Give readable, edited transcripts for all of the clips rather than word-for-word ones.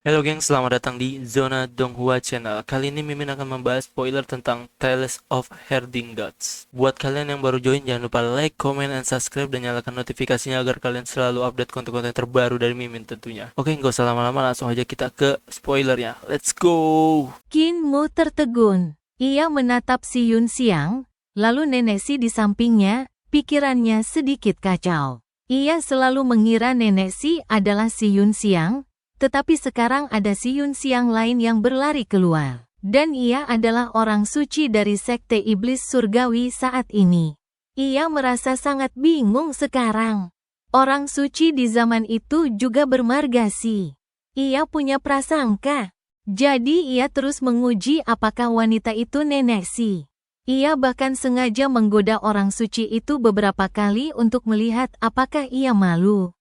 Halo geng, selamat datang di Zona Donghua Channel. Kali ini Mimin akan membahas spoiler tentang Tales of Herding Gods. Buat kalian yang baru join, jangan lupa like, comment, and subscribe, dan nyalakan notifikasinya agar kalian selalu update konten-konten terbaru dari Mimin tentunya. Oke, nggak usah lama-lama, langsung aja kita ke spoilernya. Let's go! Qin Mu tertegun. Ia menatap si Yun Xiang, lalu Nenek Si di sampingnya, pikirannya sedikit kacau. Ia selalu mengira Nenek Si adalah si Yun Xiang, tetapi sekarang ada si Yun Xiang lain yang berlari keluar. Dan ia adalah orang suci dari Sekte Iblis Surgawi saat ini. Ia merasa sangat bingung sekarang. Orang suci di zaman itu juga bermargasi. Ia punya prasangka. Jadi ia terus menguji apakah wanita itu Nenek Si. Ia bahkan sengaja menggoda orang suci itu beberapa kali untuk melihat apakah ia malu.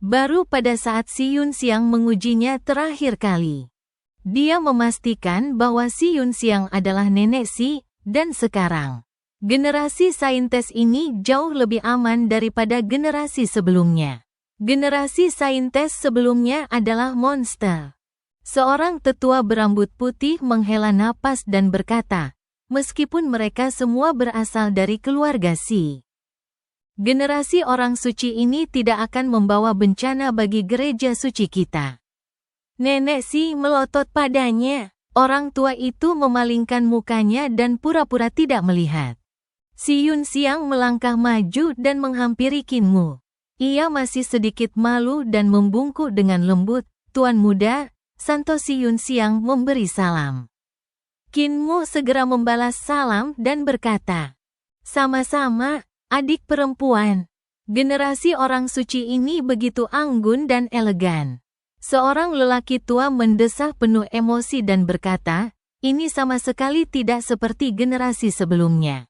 Baru pada saat si Yun Xiang mengujinya terakhir kali, dia memastikan bahwa si Yun Xiang adalah Nenek Si, dan sekarang, generasi saintes ini jauh lebih aman daripada generasi sebelumnya. Generasi saintes sebelumnya adalah monster. Seorang tetua berambut putih menghela napas dan berkata, meskipun mereka semua berasal dari keluarga Si, generasi orang suci ini tidak akan membawa bencana bagi gereja suci kita. Nenek Si melotot padanya. Orang tua itu memalingkan mukanya dan pura-pura tidak melihat. Si Yun Xiang melangkah maju dan menghampiri Qin Mu. Ia masih sedikit malu dan membungkuk dengan lembut. Tuan muda, Santo Si Yun Xiang memberi salam. Qin Mu segera membalas salam dan berkata, sama-sama, adik perempuan. Generasi orang suci ini begitu anggun dan elegan. Seorang lelaki tua mendesah penuh emosi dan berkata, ini sama sekali tidak seperti generasi sebelumnya,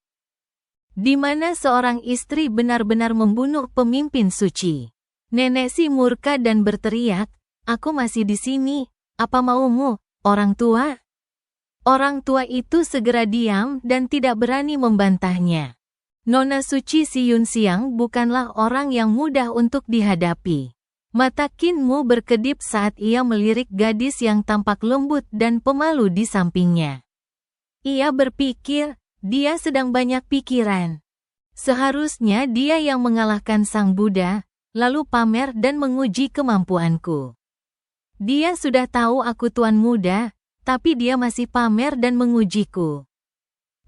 di mana seorang istri benar-benar membunuh pemimpin suci. Nenek Si murka dan berteriak, aku masih di sini, apa maumu, orang tua? Orang tua itu segera diam dan tidak berani membantahnya. Nona suci si Yun Xiang bukanlah orang yang mudah untuk dihadapi. Mata Qin Mu berkedip saat ia melirik gadis yang tampak lembut dan pemalu di sampingnya. Ia berpikir, dia sedang banyak pikiran. Seharusnya dia yang mengalahkan Sang Buddha, lalu pamer dan menguji kemampuanku. Dia sudah tahu aku tuan muda, tapi dia masih pamer dan mengujiku.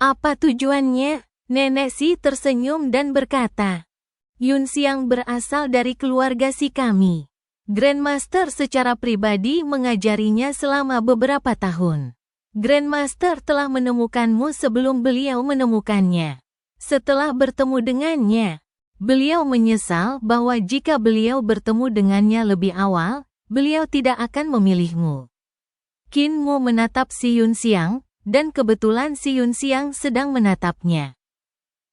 Apa tujuannya? Nenek Si tersenyum dan berkata, Yun Xiang berasal dari keluarga Si kami. Grandmaster secara pribadi mengajarinya selama beberapa tahun. Grandmaster telah menemukanmu sebelum beliau menemukannya. Setelah bertemu dengannya, beliau menyesal bahwa jika beliau bertemu dengannya lebih awal, beliau tidak akan memilihmu. Qin Mu menatap si Yun Xiang, dan kebetulan si Yun Xiang sedang menatapnya.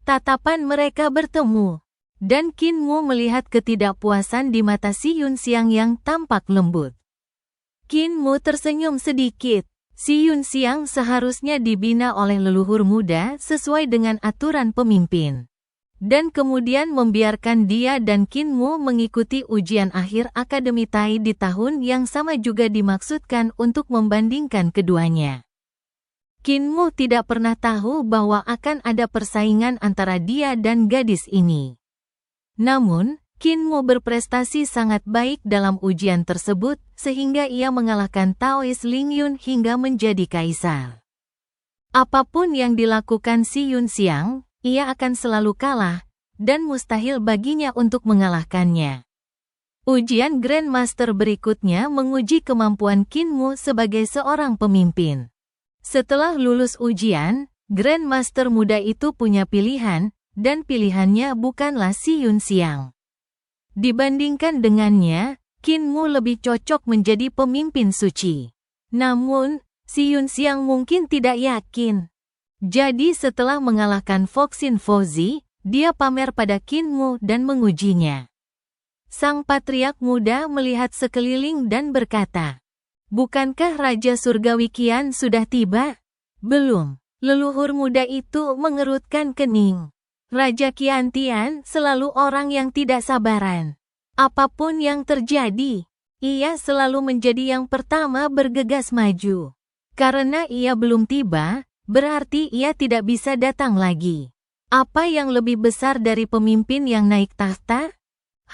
Tatapan mereka bertemu, dan Qin Mu melihat ketidakpuasan di mata si Yun Xiang yang tampak lembut. Qin Mu tersenyum sedikit. Si Yun Xiang seharusnya dibina oleh leluhur muda sesuai dengan aturan pemimpin. Dan kemudian membiarkan dia dan Qin Mu mengikuti ujian akhir Akademi Tai di tahun yang sama juga dimaksudkan untuk membandingkan keduanya. Qin Mu tidak pernah tahu bahwa akan ada persaingan antara dia dan gadis ini. Namun, Qin Mu berprestasi sangat baik dalam ujian tersebut, sehingga ia mengalahkan Taoist Ling Yun hingga menjadi kaisar. Apapun yang dilakukan si Yun Xiang, ia akan selalu kalah, dan mustahil baginya untuk mengalahkannya. Ujian Grandmaster berikutnya menguji kemampuan Qin Mu sebagai seorang pemimpin. Setelah lulus ujian, Grandmaster muda itu punya pilihan, dan pilihannya bukanlah si Yun Xiang. Dibandingkan dengannya, Qin Mu lebih cocok menjadi pemimpin suci. Namun, si Yun Xiang mungkin tidak yakin. Jadi setelah mengalahkan Foxin Fauzi, dia pamer pada Qin Mu dan mengujinya. Sang patriark muda melihat sekeliling dan berkata, bukankah Raja Surgawi Qian sudah tiba? Belum. Leluhur muda itu mengerutkan kening. Raja Qian Tian selalu orang yang tidak sabaran. Apapun yang terjadi, Ia selalu menjadi yang pertama bergegas maju. Karena ia belum tiba, berarti ia tidak bisa datang lagi. Apa yang lebih besar dari pemimpin yang naik tahta?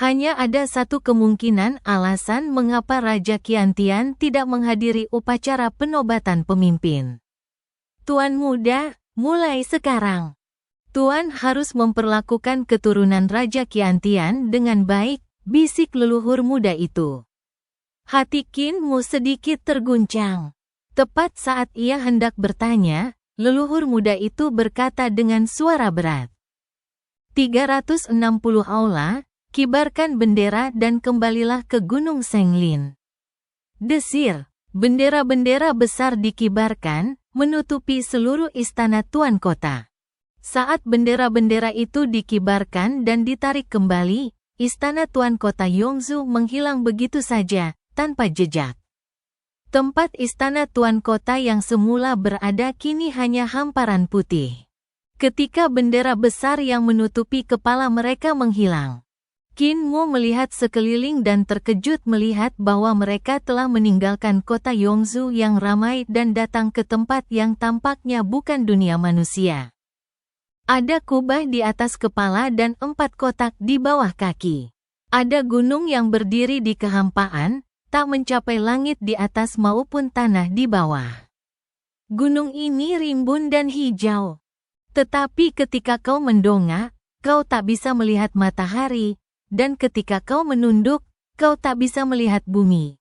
Hanya ada satu kemungkinan alasan mengapa Raja Qiantian tidak menghadiri upacara penobatan pemimpin. Tuan muda, mulai sekarang. Tuan harus memperlakukan keturunan Raja Qiantian dengan baik, bisik leluhur muda itu. Hati Qin Mu sedikit terguncang. Tepat saat ia hendak bertanya, leluhur muda itu berkata dengan suara berat. 360 aula, kibarkan bendera dan kembalilah ke Gunung Senglin. Desir, bendera-bendera besar dikibarkan, menutupi seluruh istana tuan kota. Saat bendera-bendera itu dikibarkan dan ditarik kembali, istana tuan kota Yongzhou menghilang begitu saja, tanpa jejak. Tempat istana tuan kota yang semula berada kini hanya hamparan putih. Ketika bendera besar yang menutupi kepala mereka menghilang, Qin Mu melihat sekeliling dan terkejut melihat bahwa mereka telah meninggalkan kota Yongzhou yang ramai dan datang ke tempat yang tampaknya bukan dunia manusia. Ada kubah di atas kepala dan 4 kotak di bawah kaki. Ada gunung yang berdiri di kehampaan, tak mencapai langit di atas maupun tanah di bawah. Gunung ini rimbun dan hijau. Tetapi ketika kau mendongak, kau tak bisa melihat matahari, dan ketika kau menunduk, kau tak bisa melihat bumi.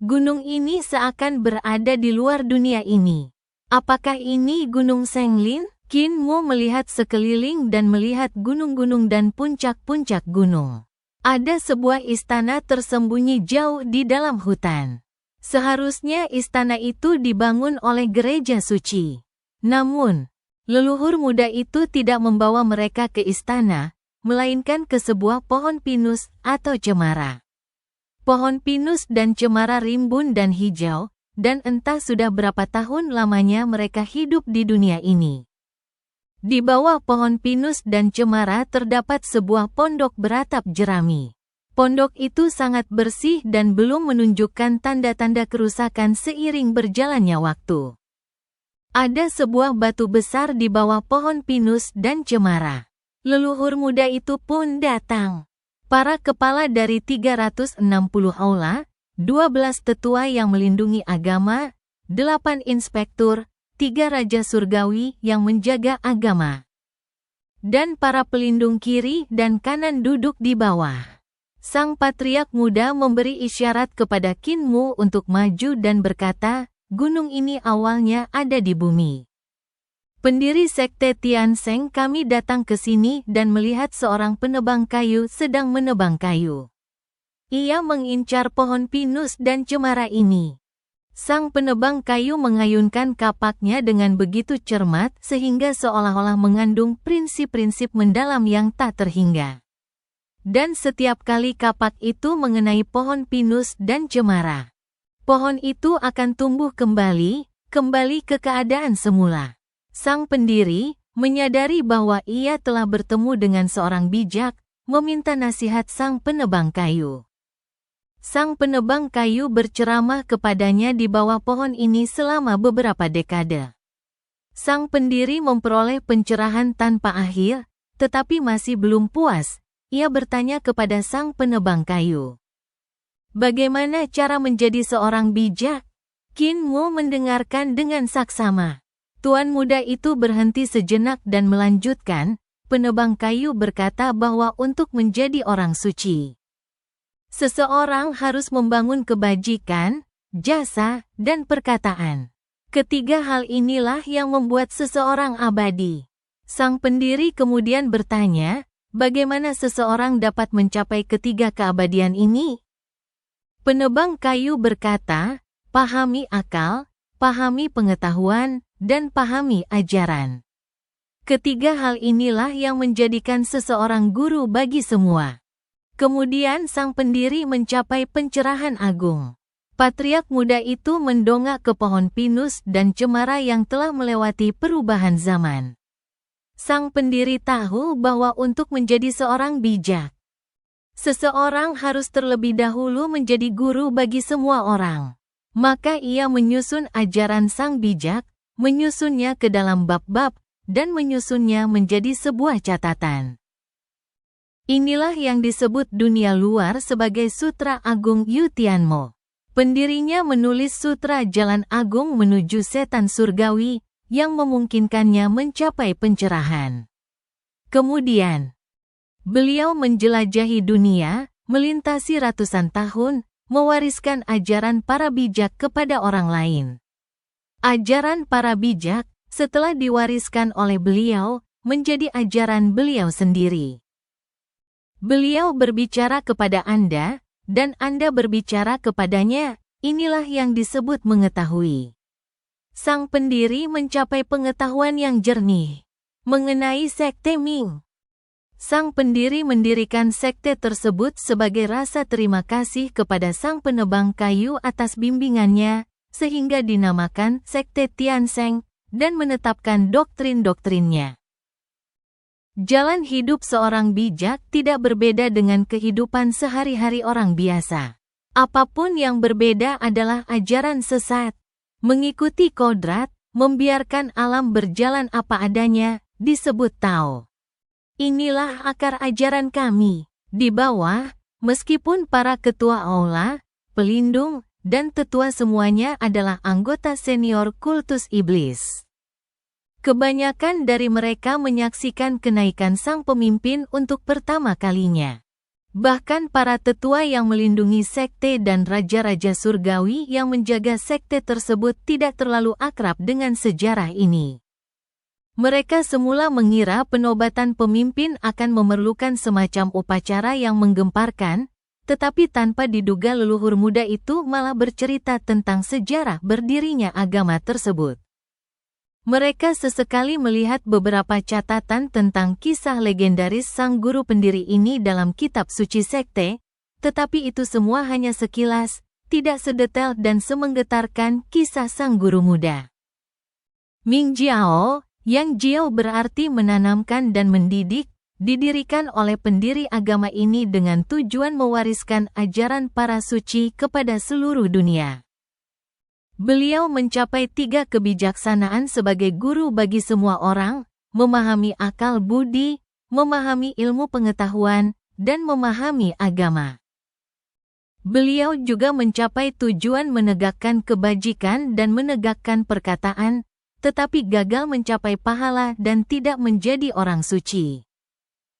Gunung ini seakan berada di luar dunia ini. Apakah ini Gunung Senglin? Qin Mu melihat sekeliling dan melihat gunung-gunung dan puncak-puncak gunung. Ada sebuah istana tersembunyi jauh di dalam hutan. Seharusnya istana itu dibangun oleh gereja suci. Namun, leluhur muda itu tidak membawa mereka ke istana, melainkan ke sebuah pohon pinus atau cemara. Pohon pinus dan cemara rimbun dan hijau, dan entah sudah berapa tahun lamanya mereka hidup di dunia ini. Di bawah pohon pinus dan cemara terdapat sebuah pondok beratap jerami. Pondok itu sangat bersih dan belum menunjukkan tanda-tanda kerusakan seiring berjalannya waktu. Ada sebuah batu besar di bawah pohon pinus dan cemara. Leluhur muda itu pun datang. Para kepala dari 360 aula, 12 tetua yang melindungi agama, 8 inspektur, 3 raja surgawi yang menjaga agama, dan para pelindung kiri dan kanan duduk di bawah. Sang patriark muda memberi isyarat kepada Qin Mu untuk maju dan berkata, gunung ini awalnya ada di bumi. Pendiri sekte Tiansheng kami datang ke sini dan melihat seorang penebang kayu sedang menebang kayu. Ia mengincar pohon pinus dan cemara ini. Sang penebang kayu mengayunkan kapaknya dengan begitu cermat sehingga seolah-olah mengandung prinsip-prinsip mendalam yang tak terhingga. Dan setiap kali kapak itu mengenai pohon pinus dan cemara, pohon itu akan tumbuh kembali ke keadaan semula. Sang pendiri menyadari bahwa ia telah bertemu dengan seorang bijak, meminta nasihat sang penebang kayu. Sang penebang kayu berceramah kepadanya di bawah pohon ini selama beberapa dekade. Sang pendiri memperoleh pencerahan tanpa akhir, tetapi masih belum puas. Ia bertanya kepada sang penebang kayu, bagaimana cara menjadi seorang bijak? Qin Mu mendengarkan dengan saksama. Tuan muda itu berhenti sejenak dan melanjutkan, penebang kayu berkata bahwa untuk menjadi orang suci, seseorang harus membangun kebajikan, jasa, dan perkataan. Ketiga hal inilah yang membuat seseorang abadi. Sang pendiri kemudian bertanya, bagaimana seseorang dapat mencapai ketiga keabadian ini? Penebang kayu berkata, pahami akal, pahami pengetahuan, dan pahami ajaran. Ketiga hal inilah yang menjadikan seseorang guru bagi semua. Kemudian sang pendiri mencapai pencerahan agung. Patriark muda itu mendongak ke pohon pinus dan cemara yang telah melewati perubahan zaman. Sang pendiri tahu bahwa untuk menjadi seorang bijak, Seseorang harus terlebih dahulu menjadi guru bagi semua orang. Maka ia menyusun ajaran sang bijak, menyusunnya ke dalam bab-bab, dan menyusunnya menjadi sebuah catatan. Inilah yang disebut dunia luar sebagai Sutra Agung Yu Tianmo. Pendirinya menulis Sutra Jalan Agung menuju Setan Surgawi, yang memungkinkannya mencapai pencerahan. Kemudian, beliau menjelajahi dunia, melintasi ratusan tahun, mewariskan ajaran para bijak kepada orang lain. Ajaran para bijak, setelah diwariskan oleh beliau, menjadi ajaran beliau sendiri. Beliau berbicara kepada Anda, dan Anda berbicara kepadanya, inilah yang disebut mengetahui. Sang pendiri mencapai pengetahuan yang jernih mengenai sekte Ming. Sang pendiri mendirikan sekte tersebut sebagai rasa terima kasih kepada sang penebang kayu atas bimbingannya, sehingga dinamakan sekte Tiansheng, dan menetapkan doktrin-doktrinnya. Jalan hidup seorang bijak tidak berbeda dengan kehidupan sehari-hari orang biasa. Apapun yang berbeda adalah ajaran sesat. Mengikuti kodrat, membiarkan alam berjalan apa adanya, disebut Tao. Inilah akar ajaran kami. Di bawah, meskipun para ketua aula, pelindung, dan tetua semuanya adalah anggota senior kultus iblis. Kebanyakan dari mereka menyaksikan kenaikan sang pemimpin untuk pertama kalinya. Bahkan para tetua yang melindungi sekte dan raja-raja surgawi yang menjaga sekte tersebut tidak terlalu akrab dengan sejarah ini. Mereka semula mengira penobatan pemimpin akan memerlukan semacam upacara yang menggemparkan, tetapi tanpa diduga leluhur muda itu malah bercerita tentang sejarah berdirinya agama tersebut. Mereka sesekali melihat beberapa catatan tentang kisah legendaris sang guru pendiri ini dalam kitab suci sekte, tetapi itu semua hanya sekilas, tidak sedetail dan semenggetarkan kisah sang guru muda. Ming Jiao, yang Jiao berarti menanamkan dan mendidik, didirikan oleh pendiri agama ini dengan tujuan mewariskan ajaran para suci kepada seluruh dunia. Beliau mencapai 3 kebijaksanaan sebagai guru bagi semua orang, memahami akal budi, memahami ilmu pengetahuan, dan memahami agama. Beliau juga mencapai tujuan menegakkan kebajikan dan menegakkan perkataan, tetapi gagal mencapai pahala dan tidak menjadi orang suci.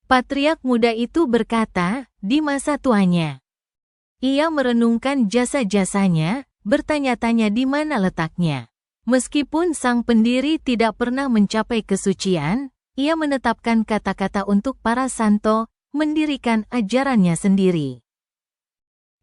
Patriark muda itu berkata, di masa tuanya, ia merenungkan jasa-jasanya, bertanya-tanya di mana letaknya. Meskipun sang pendiri tidak pernah mencapai kesucian, ia menetapkan kata-kata untuk para santo, mendirikan ajarannya sendiri,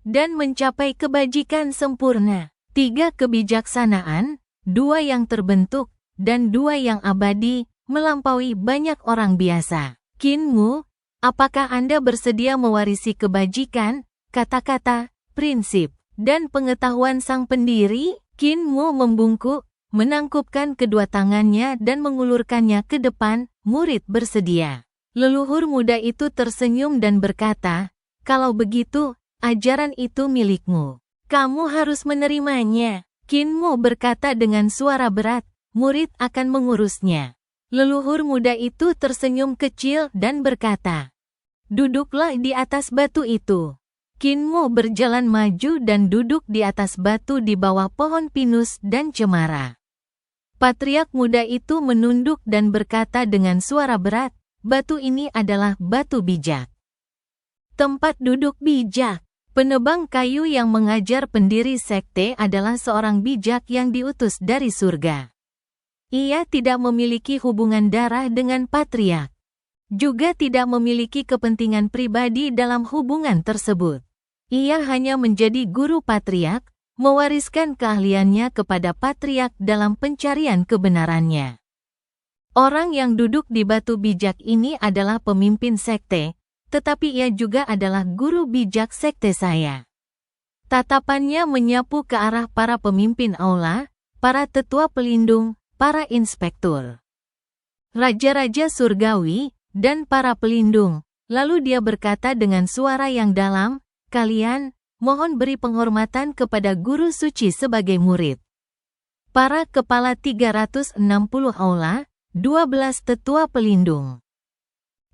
dan mencapai kebajikan sempurna. 3 kebijaksanaan, 2 yang terbentuk, dan 2 yang abadi, melampaui banyak orang biasa. Kinmu, apakah Anda bersedia mewarisi kebajikan, kata-kata, prinsip, dan pengetahuan sang pendiri? Kinmu membungkuk, menangkupkan kedua tangannya dan mengulurkannya ke depan, murid bersedia. Leluhur muda itu tersenyum dan berkata, kalau begitu, ajaran itu milikmu. Kamu harus menerimanya. Kinmu berkata dengan suara berat, murid akan mengurusnya. Leluhur muda itu tersenyum kecil dan berkata, duduklah di atas batu itu. Kinmu berjalan maju dan duduk di atas batu di bawah pohon pinus dan cemara. Patriark muda itu menunduk dan berkata dengan suara berat, batu ini adalah batu bijak. Tempat duduk bijak. Penebang kayu yang mengajar pendiri sekte adalah seorang bijak yang diutus dari surga. Ia tidak memiliki hubungan darah dengan patriark. Juga tidak memiliki kepentingan pribadi dalam hubungan tersebut. Ia hanya menjadi guru patriark, mewariskan keahliannya kepada patriark dalam pencarian kebenarannya. Orang yang duduk di batu bijak ini adalah pemimpin sekte, tetapi ia juga adalah guru bijak sekte saya. Tatapannya menyapu ke arah para pemimpin aula, para tetua pelindung, para inspektur, raja-raja surgawi, dan para pelindung, Lalu dia berkata dengan suara yang dalam, "Kalian, mohon beri penghormatan kepada guru suci sebagai murid." Para kepala 360 aula, 12 tetua pelindung,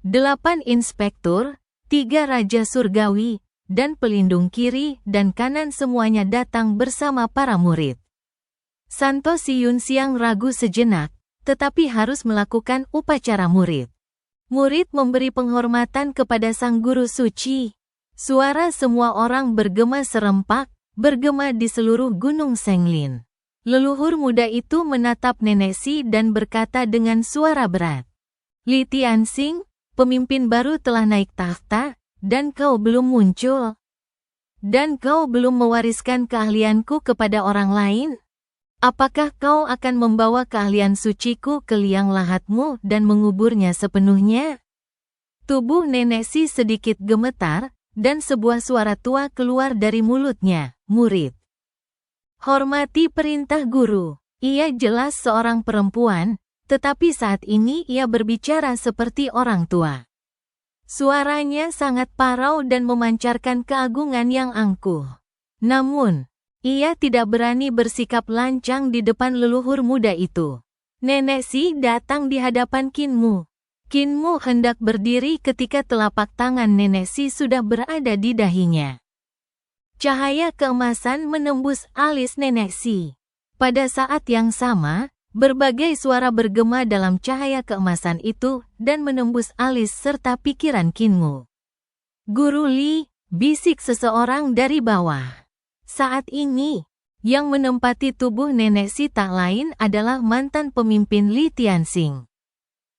8 inspektur, 3 raja surgawi, dan pelindung kiri dan kanan semuanya datang bersama para murid. Santo si Yunxiang ragu sejenak, tetapi harus melakukan upacara murid. Murid memberi penghormatan kepada sang guru suci. Suara semua orang bergema serempak, bergema di seluruh gunung Senglin. Leluhur muda itu menatap Nenek Si dan berkata dengan suara berat, "Li Tianxing, pemimpin baru telah naik takhta, dan kau belum muncul. Dan kau belum mewariskan keahlianku kepada orang lain. Apakah kau akan membawa keahlian suciku ke liang lahatmu dan menguburnya sepenuhnya?" Tubuh Nenek Si sedikit gemetar, dan sebuah suara tua keluar dari mulutnya, "Murid, hormati perintah guru." Ia jelas seorang perempuan, tetapi saat ini ia berbicara seperti orang tua. Suaranya sangat parau dan memancarkan keagungan yang angkuh. Namun, ia tidak berani bersikap lancang di depan leluhur muda itu. Nenek Si datang di hadapan Kinmu. Kinmu hendak berdiri ketika telapak tangan Nenek Si sudah berada di dahinya. Cahaya keemasan menembus alis Nenek Si. Pada saat yang sama, berbagai suara bergema dalam cahaya keemasan itu dan menembus alis serta pikiran Kinmu. "Guru Li," bisik seseorang dari bawah. Saat ini, yang menempati tubuh Nenek Si tak lain adalah mantan pemimpin Li Tianxing.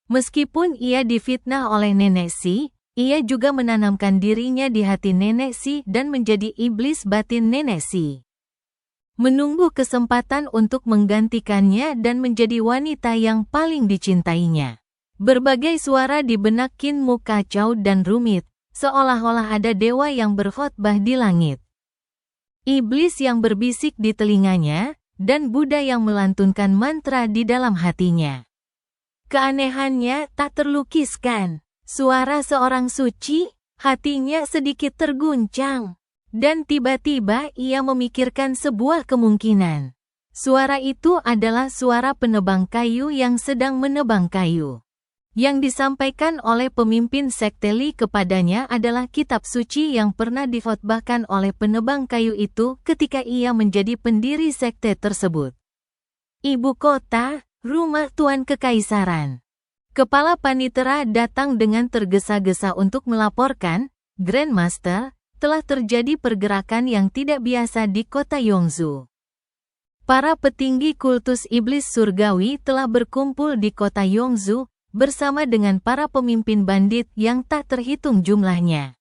Meskipun ia difitnah oleh Nenek Si, ia juga menanamkan dirinya di hati Nenek Si dan menjadi iblis batin Nenek Si. Menunggu kesempatan untuk menggantikannya dan menjadi wanita yang paling dicintainya. Berbagai suara di benak Kinmu kacau dan rumit, seolah-olah ada dewa yang berkhotbah di langit. Iblis yang berbisik di telinganya, dan Buddha yang melantunkan mantra di dalam hatinya. Keanehannya tak terlukiskan. Suara seorang suci, hatinya sedikit terguncang. Dan tiba-tiba ia memikirkan sebuah kemungkinan. Suara itu adalah suara penebang kayu yang sedang menebang kayu. Yang disampaikan oleh pemimpin sekte Li kepadanya adalah kitab suci yang pernah dikhotbahkan oleh penebang kayu itu ketika ia menjadi pendiri sekte tersebut. Ibu kota, rumah Tuan Kekaisaran. Kepala panitera datang dengan tergesa-gesa untuk melaporkan, "Grandmaster, telah terjadi pergerakan yang tidak biasa di kota Yongzhou. Para petinggi kultus iblis surgawi telah berkumpul di kota Yongzhou, bersama dengan para pemimpin bandit yang tak terhitung jumlahnya."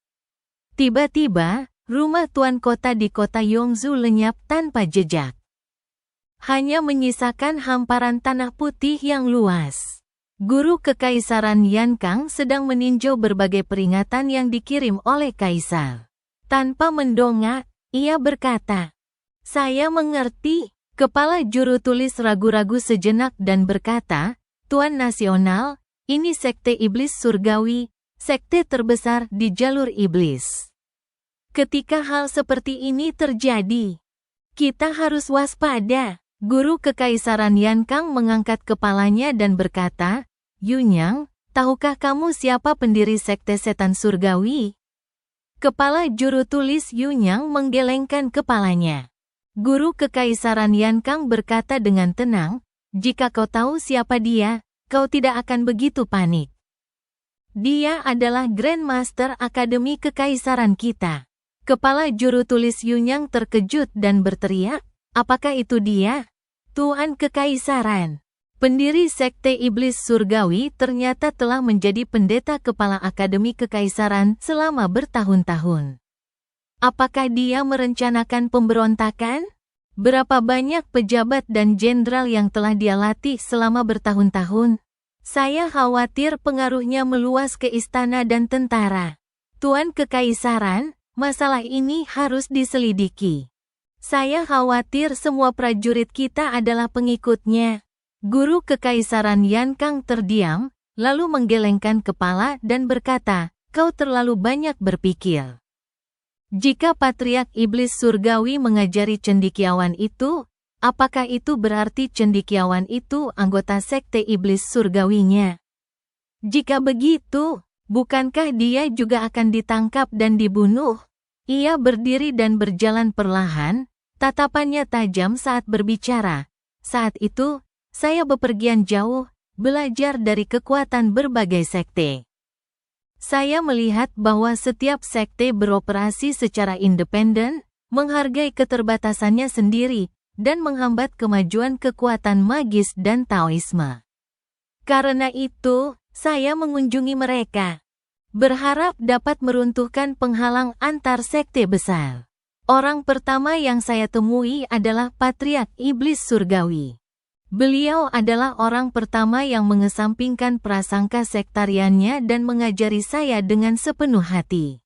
Tiba-tiba, rumah tuan kota di kota Yongzhou lenyap tanpa jejak. Hanya menyisakan hamparan tanah putih yang luas. Guru Kekaisaran Yankang sedang meninjau berbagai peringatan yang dikirim oleh Kaisar. Tanpa mendongak, ia berkata, "Saya mengerti." Kepala juru tulis ragu-ragu sejenak dan berkata, "Tuan Nasional, ini sekte iblis surgawi, sekte terbesar di jalur iblis. Ketika hal seperti ini terjadi, kita harus waspada." Guru Kekaisaran Yankang mengangkat kepalanya dan berkata, "Yunyang, tahukah kamu siapa pendiri sekte setan surgawi?" Kepala juru tulis Yunyang menggelengkan kepalanya. Guru Kekaisaran Yankang berkata dengan tenang, "Jika kau tahu siapa dia, kau tidak akan begitu panik. Dia adalah Grandmaster Akademi Kekaisaran kita." Kepala juru tulis Yunyang terkejut dan berteriak, "Apakah itu dia? Tuan Kekaisaran." Pendiri sekte iblis surgawi ternyata telah menjadi pendeta kepala Akademi Kekaisaran selama bertahun-tahun. Apakah dia merencanakan pemberontakan? Berapa banyak pejabat dan jenderal yang telah dia latih selama bertahun-tahun? Saya khawatir pengaruhnya meluas ke istana dan tentara. Tuan Kekaisaran, masalah ini harus diselidiki. Saya khawatir semua prajurit kita adalah pengikutnya." Guru Kekaisaran Yankang terdiam, lalu menggelengkan kepala dan berkata, kau terlalu banyak berpikir. Jika Patriark Iblis Surgawi mengajari cendekiawan itu, apakah itu berarti cendekiawan itu anggota sekte Iblis Surgawinya? Jika begitu, bukankah dia juga akan ditangkap dan dibunuh? Ia berdiri dan berjalan perlahan, tatapannya tajam saat berbicara. Saat itu, saya bepergian jauh, belajar dari kekuatan berbagai sekte. Saya melihat bahwa setiap sekte beroperasi secara independen, menghargai keterbatasannya sendiri, dan menghambat kemajuan kekuatan magis dan Taoisme. Karena itu, saya mengunjungi mereka, berharap dapat meruntuhkan penghalang antar sekte besar. Orang pertama yang saya temui adalah Patriark Iblis Surgawi. Beliau adalah orang pertama yang mengesampingkan prasangka sektariannya dan mengajari saya dengan sepenuh hati.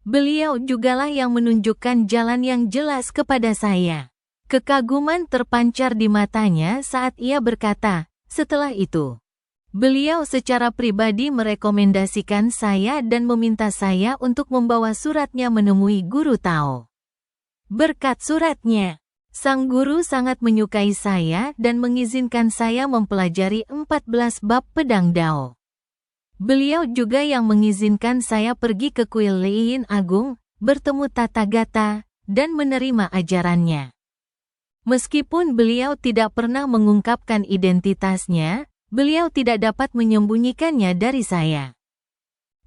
Beliau jugalah yang menunjukkan jalan yang jelas kepada saya. Kekaguman terpancar di matanya saat ia berkata, setelah itu, beliau secara pribadi merekomendasikan saya dan meminta saya untuk membawa suratnya menemui Guru Tao. Berkat suratnya, sang guru sangat menyukai saya dan mengizinkan saya mempelajari 14 bab pedang Dao. Beliau juga yang mengizinkan saya pergi ke kuil Leiyin Agung, bertemu Tathagata, dan menerima ajarannya. Meskipun beliau tidak pernah mengungkapkan identitasnya, beliau tidak dapat menyembunyikannya dari saya.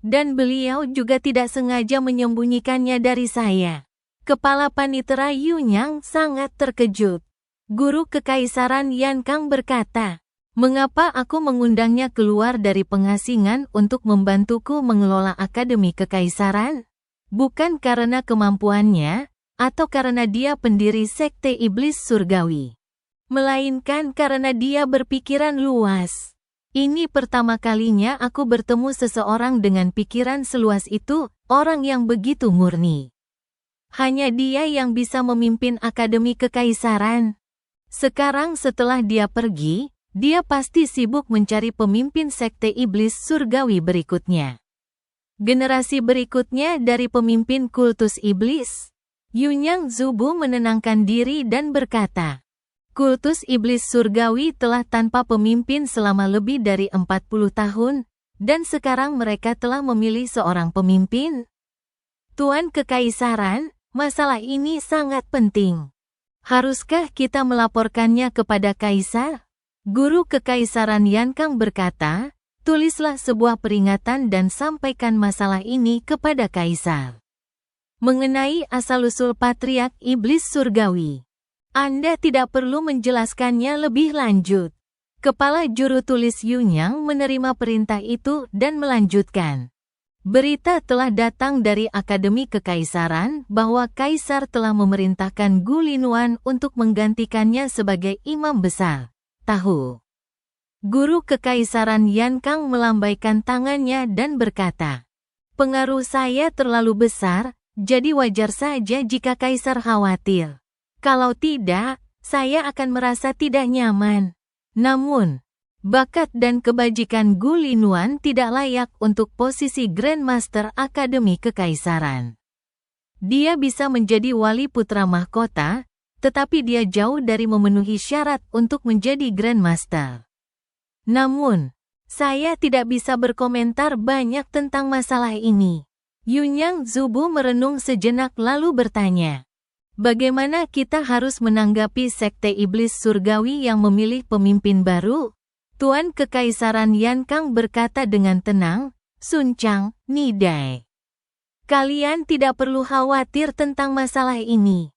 Dan beliau juga tidak sengaja menyembunyikannya dari saya. Kepala Panitera Yunyang sangat terkejut. Guru Kekaisaran Yankang berkata, "Mengapa aku mengundangnya keluar dari pengasingan untuk membantuku mengelola Akademi Kekaisaran? Bukan karena kemampuannya, atau karena dia pendiri sekte Iblis Surgawi, melainkan karena dia berpikiran luas. Ini pertama kalinya aku bertemu seseorang dengan pikiran seluas itu, orang yang begitu murni. Hanya dia yang bisa memimpin Akademi Kekaisaran. Sekarang setelah dia pergi, dia pasti sibuk mencari pemimpin sekte Iblis Surgawi berikutnya. Generasi berikutnya dari pemimpin kultus Iblis." Yunyang Zubu menenangkan diri dan berkata, "Kultus Iblis Surgawi telah tanpa pemimpin selama lebih dari 40 tahun, dan sekarang mereka telah memilih seorang pemimpin. Tuan Kekaisaran, masalah ini sangat penting. Haruskah kita melaporkannya kepada Kaisar?" Guru Kekaisaran Yankang berkata, "Tulislah sebuah peringatan dan sampaikan masalah ini kepada Kaisar. Mengenai asal-usul Patriark Iblis Surgawi, Anda tidak perlu menjelaskannya lebih lanjut." Kepala juru tulis Yunyang menerima perintah itu dan melanjutkan. Berita telah datang dari Akademi Kekaisaran bahwa Kaisar telah memerintahkan Gu Linwan untuk menggantikannya sebagai imam besar. Tahu. Guru Kekaisaran Yankang melambaikan tangannya dan berkata, "Pengaruh saya terlalu besar, jadi wajar saja jika Kaisar khawatir. Kalau tidak, saya akan merasa tidak nyaman. Namun, bakat dan kebajikan Gu Linwan tidak layak untuk posisi Grandmaster Akademi Kekaisaran. Dia bisa menjadi wali putra mahkota, tetapi dia jauh dari memenuhi syarat untuk menjadi Grandmaster. Namun, saya tidak bisa berkomentar banyak tentang masalah ini." Yunyang Zubu merenung sejenak lalu bertanya, "Bagaimana kita harus menanggapi sekte Iblis Surgawi yang memilih pemimpin baru?" Tuan Kekaisaran Yankang berkata dengan tenang, "Sun Chang, Nidai. Kalian tidak perlu khawatir tentang masalah ini.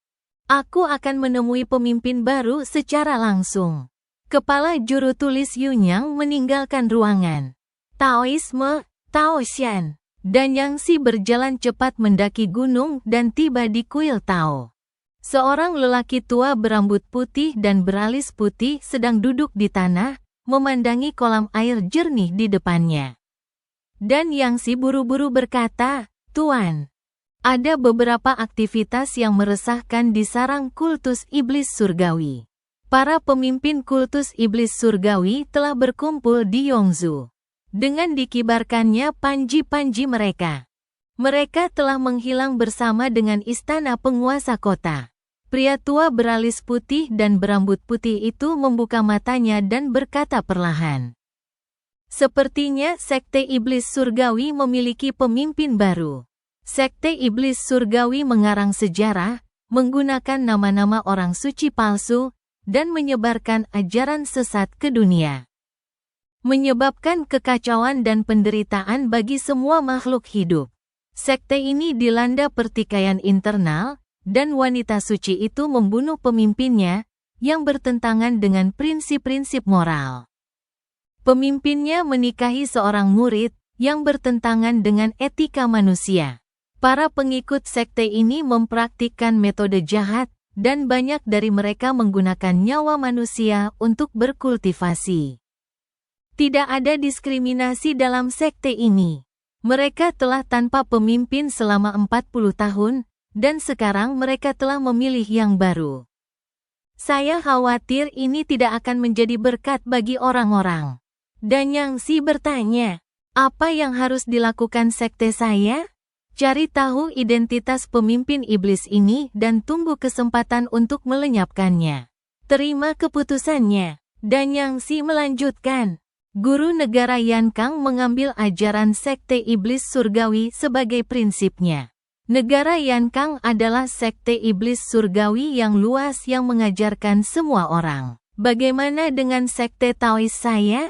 Aku akan menemui pemimpin baru secara langsung." Kepala juru tulis Yunyang meninggalkan ruangan. Taoisme, Taoshan, dan Yangsi berjalan cepat mendaki gunung dan tiba di kuil Tao. Seorang lelaki tua berambut putih dan beralis putih sedang duduk di tanah, memandangi kolam air jernih di depannya. Dan Yangsi buru-buru berkata, "Tuan, ada beberapa aktivitas yang meresahkan di sarang kultus Iblis Surgawi. Para pemimpin kultus Iblis Surgawi telah berkumpul di Yongzhou. dengan dikibarkannya panji-panji mereka. Mereka telah menghilang bersama dengan istana penguasa kota. Pria tua beralis putih dan berambut putih itu membuka matanya dan berkata perlahan. Sepertinya sekte iblis surgawi memiliki pemimpin baru. Sekte iblis surgawi mengarang sejarah, menggunakan nama-nama orang suci palsu, dan menyebarkan ajaran sesat ke dunia. Menyebabkan kekacauan dan penderitaan bagi semua makhluk hidup. Sekte ini dilanda pertikaian internal, dan wanita suci itu membunuh pemimpinnya, yang bertentangan dengan prinsip-prinsip moral. Pemimpinnya menikahi seorang murid, yang bertentangan dengan etika manusia. Para pengikut sekte ini mempraktikkan metode jahat, dan banyak dari mereka menggunakan nyawa manusia untuk berkultivasi. Tidak ada diskriminasi dalam sekte ini. Mereka telah tanpa pemimpin selama 40 tahun, dan sekarang mereka telah memilih yang baru. Saya khawatir ini tidak akan menjadi berkat bagi orang-orang. Danyang Xi bertanya, apa yang harus dilakukan sekte saya? Cari tahu identitas pemimpin iblis ini dan tunggu kesempatan untuk melenyapkannya. Terima keputusannya. Danyang Xi melanjutkan. Guru negara Yankang mengambil ajaran sekte iblis surgawi sebagai prinsipnya. Negara Yankang adalah sekte iblis surgawi yang luas yang mengajarkan semua orang. Bagaimana dengan sekte Taois saya?